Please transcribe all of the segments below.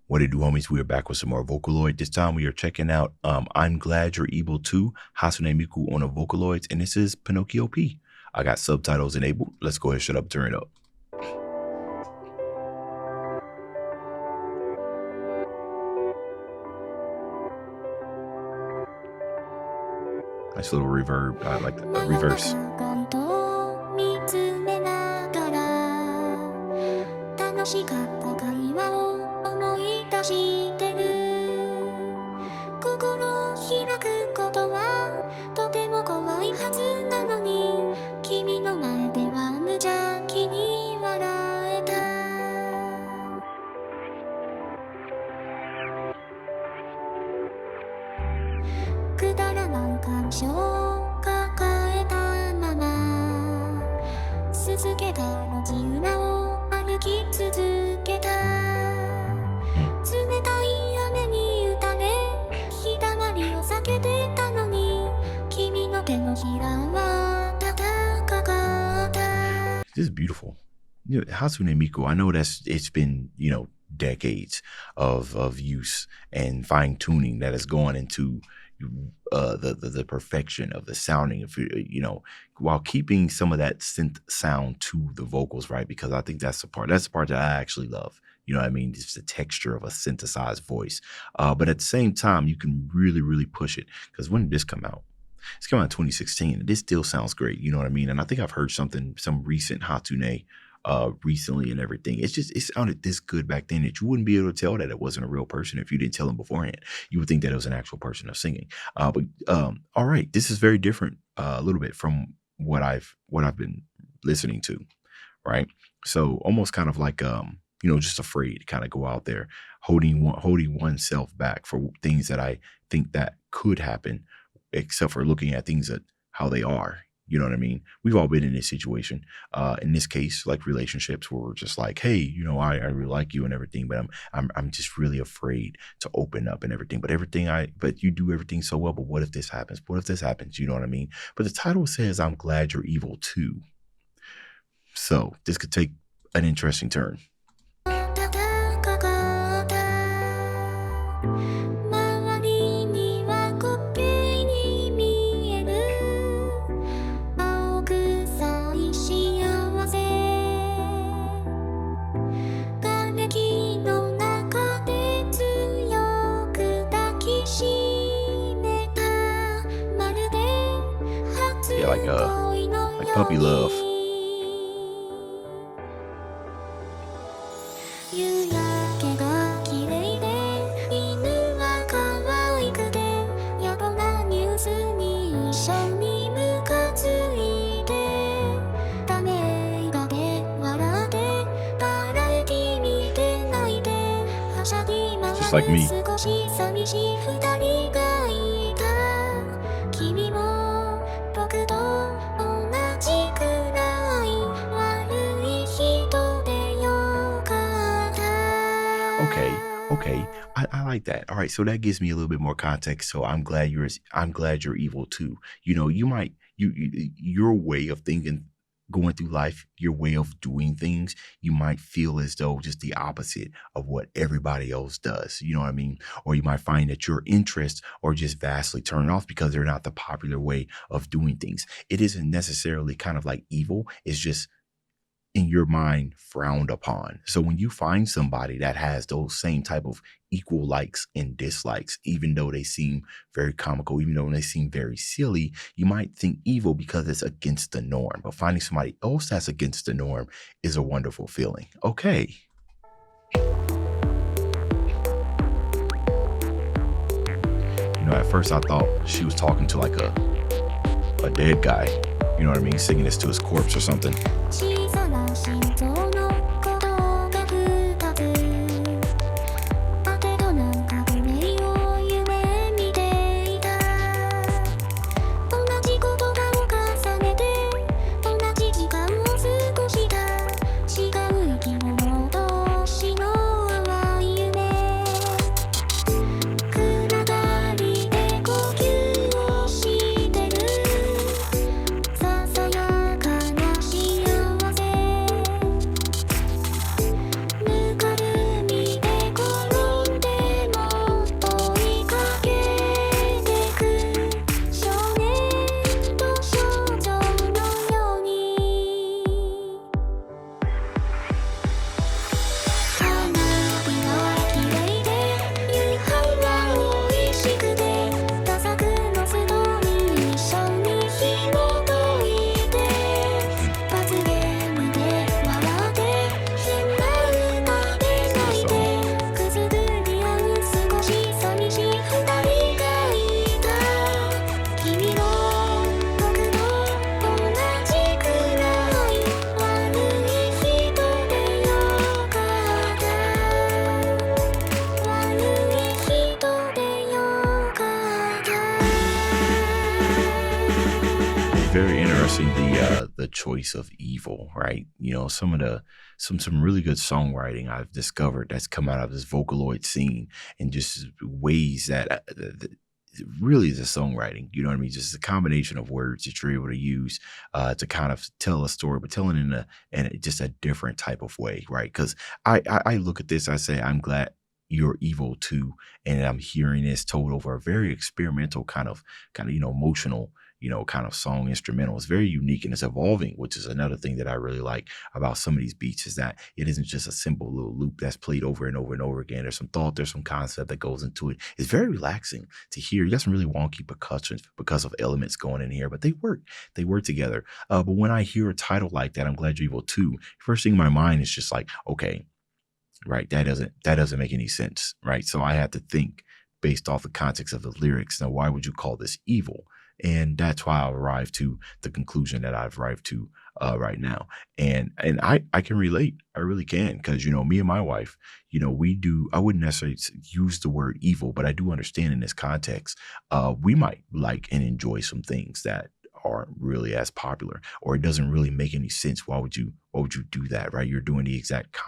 What it do, homies? We are back with some more Vocaloid. This time we are checking out I'm Glad You're Evil Too, Hatsune Miku on the Vocaloids, and this is PinocchioP. I got subtitles enabled. Let's go ahead, shut up, turn it up. Nice little reverb. I like the reverse. 楽しかった会話を思い出してる。心を開くことはとても怖いはずなのに、君の前では無邪気に笑えた。くだらない感傷を抱えたまま、続けた路地裏を歩き続けた。冷たい雨に打たれ、日だまりを避けてたのに、君の手のひらは暖かかった。 This is beautiful. You know, Hatsune Miku, I know it's been, decades of use and fine tuning that has gone into the perfection of the sounding of, while keeping some of that synth sound to the vocals, right? Because I think that's the part that I actually love. You know what I mean? Just the texture of a synthesized voice. But at the same time, you can really, really push it. Because when did this come out? It's come out in 2016, and this still sounds great. You know what I mean? And I think I've heard some recent Hatsune recently and everything. It sounded this good back then that you wouldn't be able to tell that it wasn't a real person if you didn't tell them beforehand. You would think that it was an actual person of singing. But all right, this is very different a little bit from what I've been listening to, right? So almost kind of like just afraid to kind of go out there, holding oneself back for things that I think that could happen, except for looking at things at how they are. You know what I mean? We've all been in this situation. In this case, like relationships where we're just like, hey, I really like you and everything, but I'm just really afraid to open up and everything. But you do everything so well. But what if this happens? What if this happens? You know what I mean? But the title says I'm Glad You're Evil Too. So this could take an interesting turn. Yeah, like puppy love. Just like me. Okay. I like that. All right. So that gives me a little bit more context. So I'm glad you're evil too. Your way of thinking, going through life, your way of doing things, you might feel as though just the opposite of what everybody else does. You know what I mean? Or you might find that your interests are just vastly turned off because they're not the popular way of doing things. It isn't necessarily kind of like evil. It's just in your mind frowned upon. So when you find somebody that has those same type of equal likes and dislikes, even though they seem very comical, even though they seem very silly, you might think evil because it's against the norm. But finding somebody else that's against the norm is a wonderful feeling. Okay. At first I thought she was talking to like a dead guy. You know what I mean? Singing this to his corpse or something. very interesting the choice of evil, right? Some really good songwriting I've discovered that's come out of this Vocaloid scene, and just ways that really the songwriting, you know what I mean? Just a combination of words that you're able to use to kind of tell a story, but telling in just a different type of way, right? Because I look at this, I say, I'm glad you're evil too, and I'm hearing this told over a very experimental kind of emotional, kind of song instrumental. It's very unique and it's evolving, which is another thing that I really like about some of these beats, is that it isn't just a simple little loop that's played over and over and over again. There's some thought, there's some concept that goes into it. It's very relaxing to hear. You got some really wonky percussions because of elements going in here, but they work. They work together. But when I hear a title like that, I'm Glad You're Evil Too, first thing in my mind is just like, okay, right, that doesn't make any sense, right? So I had to think based off the context of the lyrics. Now, why would you call this evil? And that's why I arrived to the conclusion that I've arrived to right now. And I can relate. I really can, because me and my wife, I wouldn't necessarily use the word evil, but I do understand in this context, we might like and enjoy some things that aren't really as popular, or it doesn't really make any sense. Why would you do that, right? You're doing the exact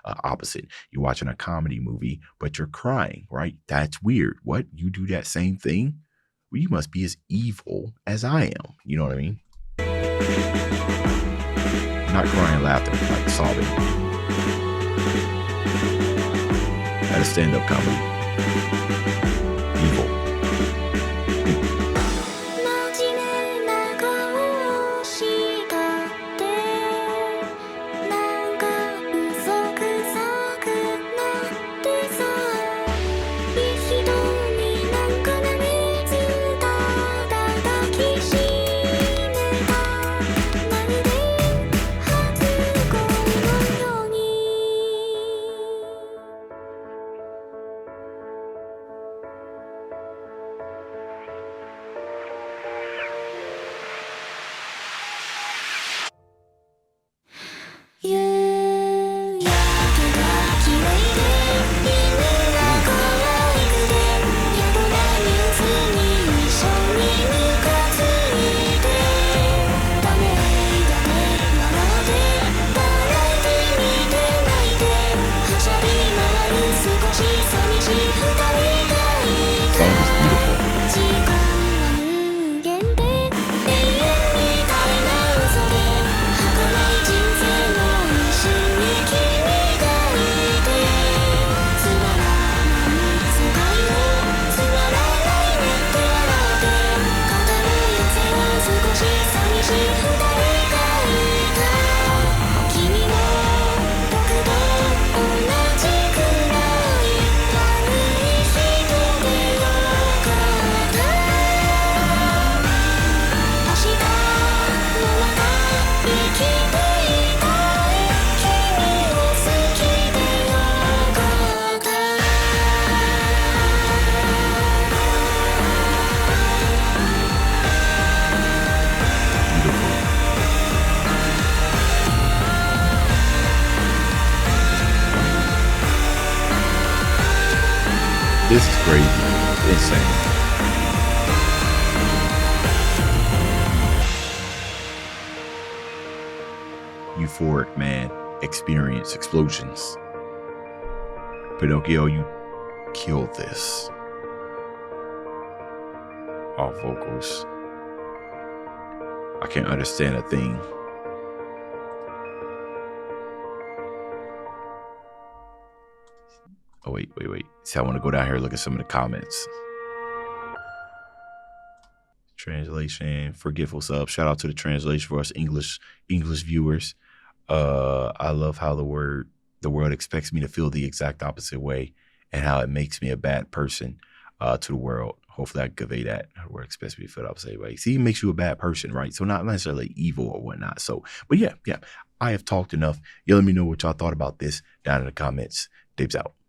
opposite. You're watching a comedy movie, but you're crying, right? That's weird. What? You do that same thing? Well, you must be as evil as I am. You know what I mean? Not crying, laughing, like sobbing. At a stand-up comedy. Evil. 真面目な顔したってなんか嘘くさくなってさ一度になんかな水ただ抱きしめたまるで初恋のように 夕焼けが綺麗で犬が可愛くて宿題ニュースに一緒にムカついてダメダメ笑ってバラエティ見て泣いてはしゃぎ回る少し寂しい二人がいた Song is beautiful. 時間は無限で永遠みたいな嘘で儚い人生の一瞬に君がいてつまらない世界をつまらないねって笑って語る余生は少し寂しい二人がいた君も僕と同じくらい悪い人でよかった明日もまた生きていたい君を好きでよかった This is crazy. Insane. Euphoric, man. Experience, explosions. Pinocchio, you killed this. All vocals. I can't understand a thing. Oh, wait. See, I want to go down here and look at some of the comments. Translation, forgetful sub. Shout out to the translation for us English viewers. I love how the world expects me to feel the exact opposite way, and how it makes me a bad person to the world. Hopefully I can convey that. The world expects me to feel the opposite way. See, it makes you a bad person, right? So not necessarily evil or whatnot. So, but yeah. I have talked enough. You let me know what y'all thought about this down in the comments. Dibs out.